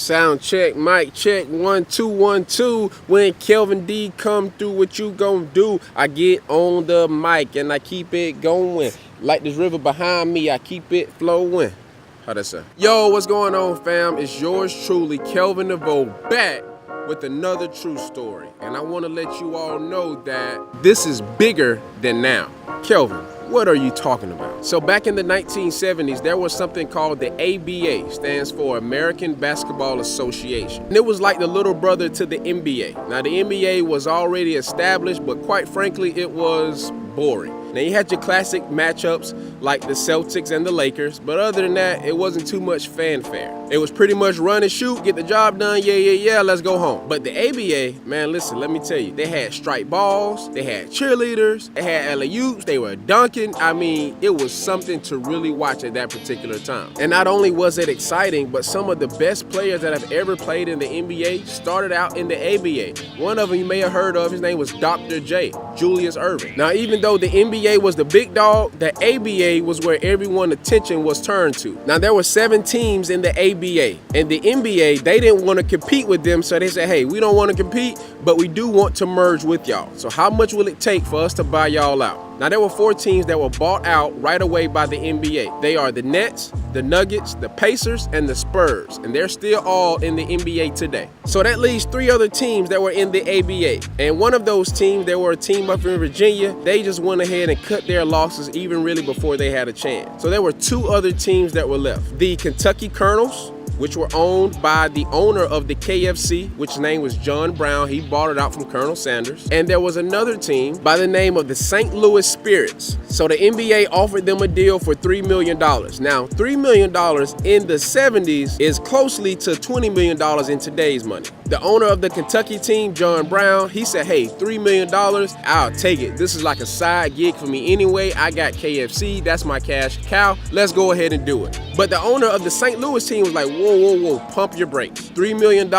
Sound check, mic check, 1 2 1 2. When Kelvin D come through, what you gonna do? I get on the mic and I keep it going. Like this river behind me, I keep it flowing. How that sound? Yo, what's going on, fam? It's yours truly, Kelvin Deveaux, back with another true story. And I want to let you all know that this is bigger than now. Kelvin, what are you talking about? So back in the 1970s, there was something called the ABA, stands for American Basketball Association. And it was like the little brother to the NBA. Now the NBA was already established, but quite frankly, it was boring. Now you had your classic matchups like the Celtics and the Lakers, but other than that, it wasn't too much fanfare. It was pretty much run and shoot, get the job done, yeah, let's go home. But the ABA, man, listen, let me tell you, they had striped balls, they had cheerleaders, they had alley-oops, they were dunking. I mean, it was something to really watch at that particular time. And not only was it exciting, but some of the best players that have ever played in the NBA started out in the ABA. One of them you may have heard of, his name was Dr. J, Julius Erving. Now, even though the NBA was the big dog, the ABA was where everyone's attention was turned to. Now, there were 7 teams in the ABA, and the NBA, they didn't want to compete with them, so they said, hey, we don't want to compete, but we do want to merge with y'all. So how much will it take for us to buy y'all out? Now, there were 4 teams that were bought out right away by the NBA. They are the Nets, the Nuggets, the Pacers, and the Spurs, and they're still all in the NBA today. So that leaves 3 other teams that were in the ABA, and one of those teams, they were a team up in Virginia. They just went ahead and cut their losses even really before they had a chance. So there were 2 other teams that were left. The Kentucky Colonels, which were owned by the owner of the KFC, which his name was John Brown. He bought it out from Colonel Sanders. And there was another team by the name of the St. Louis Spirits. So the NBA offered them a deal for $3 million. Now, $3 million in the 70s is closely to $20 million in today's money. The owner of the Kentucky team, John Brown, he said, hey, $3 million, I'll take it. This is like a side gig for me anyway. I got KFC, that's my cash cow. Let's go ahead and do it. But the owner of the St. Louis team was like, whoa, pump your brakes. $3 million,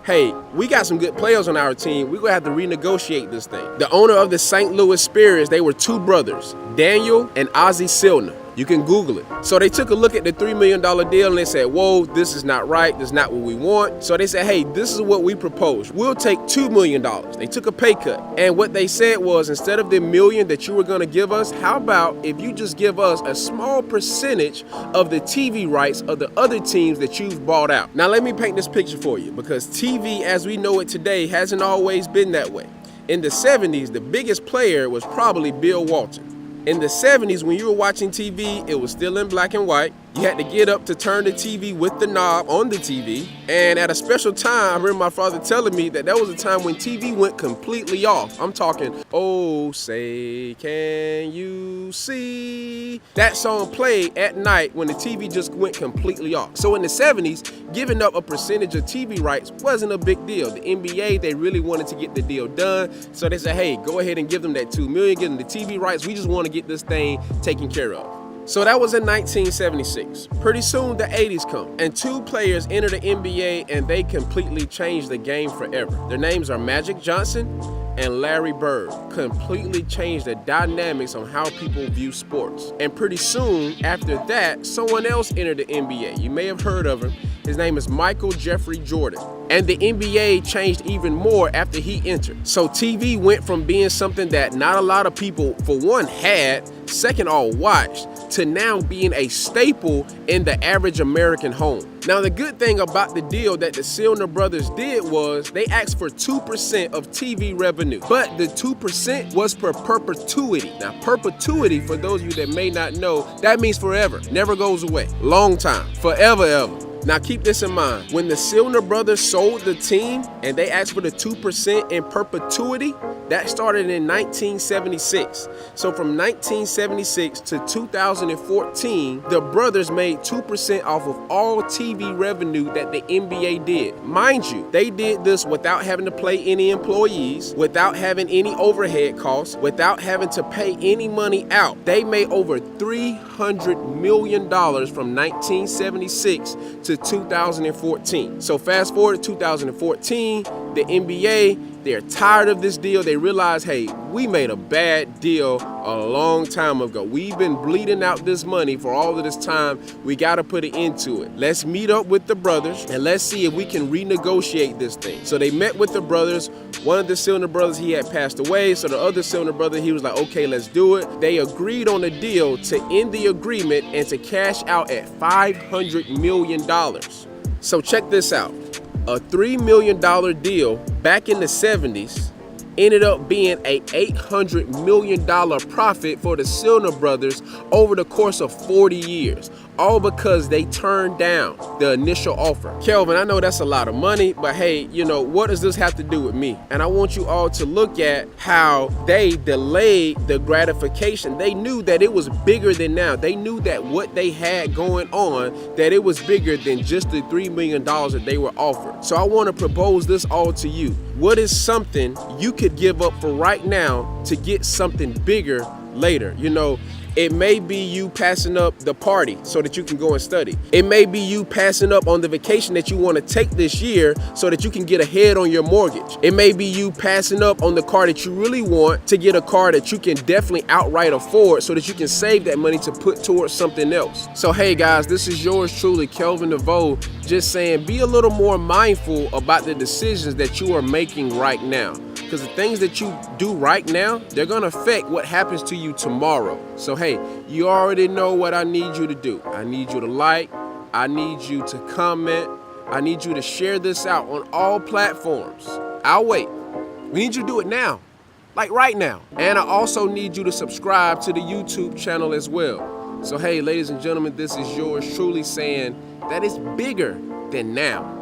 hey, we got some good players on our team. We're gonna have to renegotiate this thing. The owner of the St. Louis Spirits, they were 2 brothers, Daniel and Ozzie Silner. You can Google it. So they took a look at the $3 million deal and they said, whoa, this is not right. This is not what we want. So they said, hey, this is what we propose. We'll take $2 million. They took a pay cut. And what they said was, instead of the $1 million that you were going to give us, how about if you just give us a small percentage of the TV rights of the other teams that you've bought out? Now, let me paint this picture for you, because TV as we know it today hasn't always been that way. In the 70s, the biggest player was probably Bill Walton. In the 70s, when you were watching TV, it was still in black and white. You had to get up to turn the TV with the knob on the TV. And at a special time, I remember my father telling me that there was a time when TV went completely off. I'm talking, oh, say, can you see? That song played at night when the TV just went completely off. So in the 70s, giving up a percentage of TV rights wasn't a big deal. The NBA, they really wanted to get the deal done. So they said, hey, go ahead and give them that $2 million, give them the TV rights. We just want to get this thing taken care of. So that was in 1976. Pretty soon the 80s come, and 2 players enter the NBA and they completely changed the game forever. Their names are Magic Johnson and Larry Bird. Completely changed the dynamics on how people view sports. And pretty soon after that, someone else entered the NBA. You may have heard of him. His name is Michael Jeffrey Jordan. And the NBA changed even more after he entered. So TV went from being something that not a lot of people, for one, had, second, all watched, to now being a staple in the average American home. Now, the good thing about the deal that the Silner brothers did was they asked for 2% of TV revenue, but the 2% was for perpetuity. Now, perpetuity, for those of you that may not know, that means forever, never goes away, long time, forever, ever. Now keep this in mind, when the Silner brothers sold the team and they asked for the 2% in perpetuity, that started in 1976. So from 1976 to 2014, the brothers made 2% off of all TV revenue that the NBA did. Mind you, they did this without having to pay any employees, without having any overhead costs, without having to pay any money out. They made over $300 million from 1976 to 2014. So fast forward to 2014, team, the NBA, they're tired of this deal. They realize, hey, we made a bad deal a long time ago. We've been bleeding out this money for all of this time. We got to put an end to it. Let's meet up with the brothers and let's see if we can renegotiate this thing. So they met with the brothers. One of the Cylinder brothers, he had passed away. So the other Cylinder brother, he was like, okay, let's do it. They agreed on a deal to end the agreement and to cash out at $500 million. So check this out. A $3 million deal back in the 70s ended up being a $800 million profit for the Cylinder brothers over the course of 40 years, all because they turned down the initial offer. Kelvin, I know that's a lot of money, but hey, you know, what does this have to do with me? And I want you all to look at how they delayed the gratification. They knew that it was bigger than now. They knew that what they had going on, that it was bigger than just the $3 million that they were offered. So I want to propose this all to you. What is something you could give up for right now to get something bigger later? You know, it may be you passing up the party so that you can go and study. It may be you passing up on the vacation that you want to take this year so that you can get ahead on your mortgage. It may be you passing up on the car that you really want to get a car that you can definitely outright afford so that you can save that money to put towards something else. So hey guys, this is yours truly, Kelvin Deveaux, just saying be a little more mindful about the decisions that you are making right now. Because the things that you do right now, they're gonna affect what happens to you tomorrow. So hey, you already know what I need you to do. I need you to like, I need you to comment, I need you to share this out on all platforms. I'll wait. We need you to do it now, like right now. And I also need you to subscribe to the YouTube channel as well. So hey, ladies and gentlemen, this is yours truly saying that it's bigger than now.